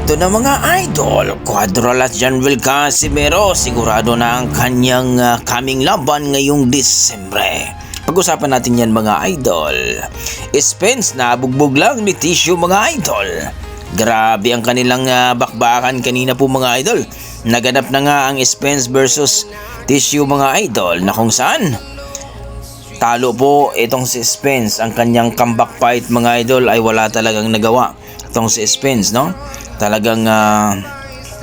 Ito na mga idol, Cuadral at Janvel Casimero sigurado na ang kanyang coming laban ngayong Disyembre. Pag-usapan natin yan mga idol. Spence na bugbog lang ni Tissue mga idol. Grabe ang kanilang bakbakan kanina po mga idol. Naganap na nga ang Spence versus Tissue mga idol na kung saan talo po itong si Spence. Ang kanyang comeback fight mga idol ay wala talagang nagawa itong si Spence, no? Talagang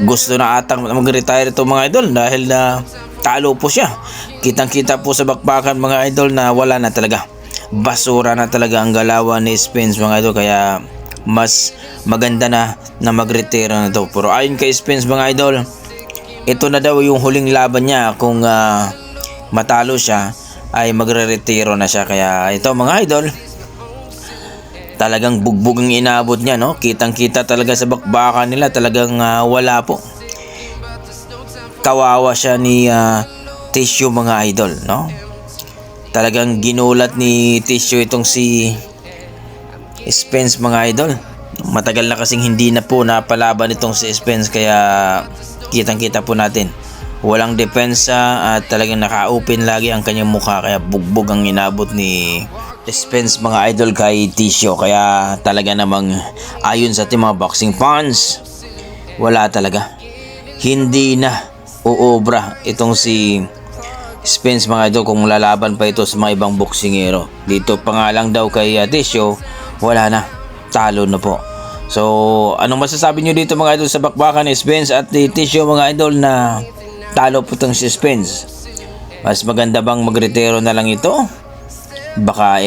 gusto na atang mag-retire ito mga idol dahil talo po siya. Kitang-kita po sa bakbakan mga idol na wala na talaga. Basura na talaga ang galawan ni Spence mga idol, kaya mas maganda na mag-retire na ito. Pero ayon kay Spence mga idol, ito na daw yung huling laban niya. Kung matalo siya ay magre-retiro na siya. Kaya ito mga idol, talagang bugbog ang inabot niya, no? Kitang-kita talaga sa bakbakan nila, talagang wala po. Kawawa siya ni Tissue mga idol, no? Talagang ginulat ni Tissue itong si Spence mga idol. Matagal na kasing hindi na po napalaban itong si Spence, kaya kitang-kita po natin walang depensa at talagang naka-open lagi ang kanyang mukha, kaya bugbog ang inabot ni Spence mga idol kay Tissue. Kaya talaga namang ayon sa ating mga boxing fans, wala talaga, hindi na uobra itong si Spence mga idol kung lalaban pa ito sa mga ibang boksingero. Dito pa nga lang daw kay Tissue, wala na, talo na po. So anong masasabi nyo dito mga idol sa bakbakan ni Spence at ni Tissue mga idol na talo po itong si Spence? Mas maganda bang magretiro na lang ito? Baka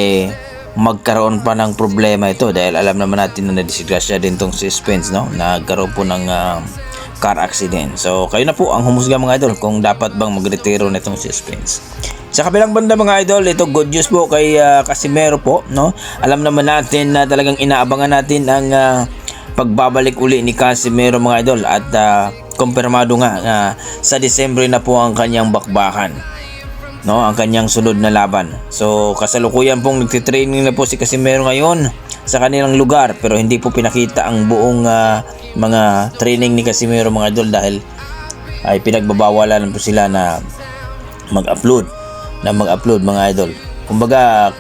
magkaroon pa ng problema ito dahil alam naman natin na nadisgrasya din tong si Spence, no? Nagkaroon po ng car accident. So kayo na po ang humusga mga idol kung dapat bang magretiro na itong si Spence. Sa kabilang banda mga idol, ito good news po kay Casimero po, no? Alam naman natin na talagang inaabangan natin ang pagbabalik uli ni Casimero mga idol at kumpirmado nga sa Disyembre na po ang kanyang bakbakan, no, ang kanyang sunod na laban. So kasalukuyan pong nagtitraining na po si Casimero ngayon sa kanilang lugar, pero hindi po pinakita ang buong mga training ni Casimero mga idol dahil ay pinagbabawalan po sila na mag-upload mga idol. Kumbaga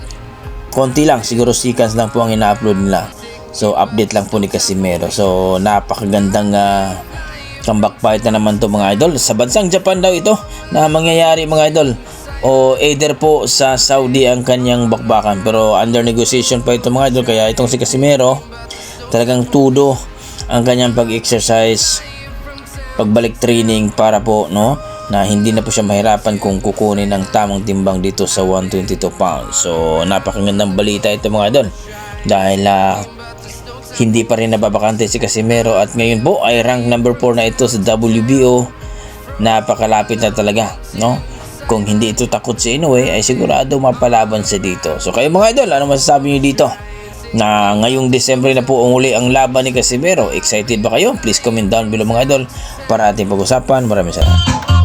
konti lang, siguro seconds lang po ang ina-upload nila. So update lang po ni Casimero. So napakagandang comeback fight na naman to mga idol. Sa bansang Japan daw ito na mangyayari mga idol, o either po sa Saudi ang kanyang bakbakan, pero under negotiation pa ito mga idol. Kaya itong si Casimero talagang tudo ang kanyang pag-exercise, pagbalik training para po, no, na hindi na po siya mahirapan kung kukunin ang tamang timbang dito sa 122 pounds. So napakagandang balita ito mga idol dahil hindi pa rin nababakante si Casimero at ngayon po ay rank number 4 na ito sa WBO. Napakalapit na talaga, no? Kung hindi ito takot si Inoue ay sigurado mapalaban siya dito. So kayo mga idol, ano masasabi niyo dito na ngayong Disyembre na po uli ang laban ni Casimero? Excited ba kayo? Please comment down below mga idol para ating pag-usapan. Maraming salamat.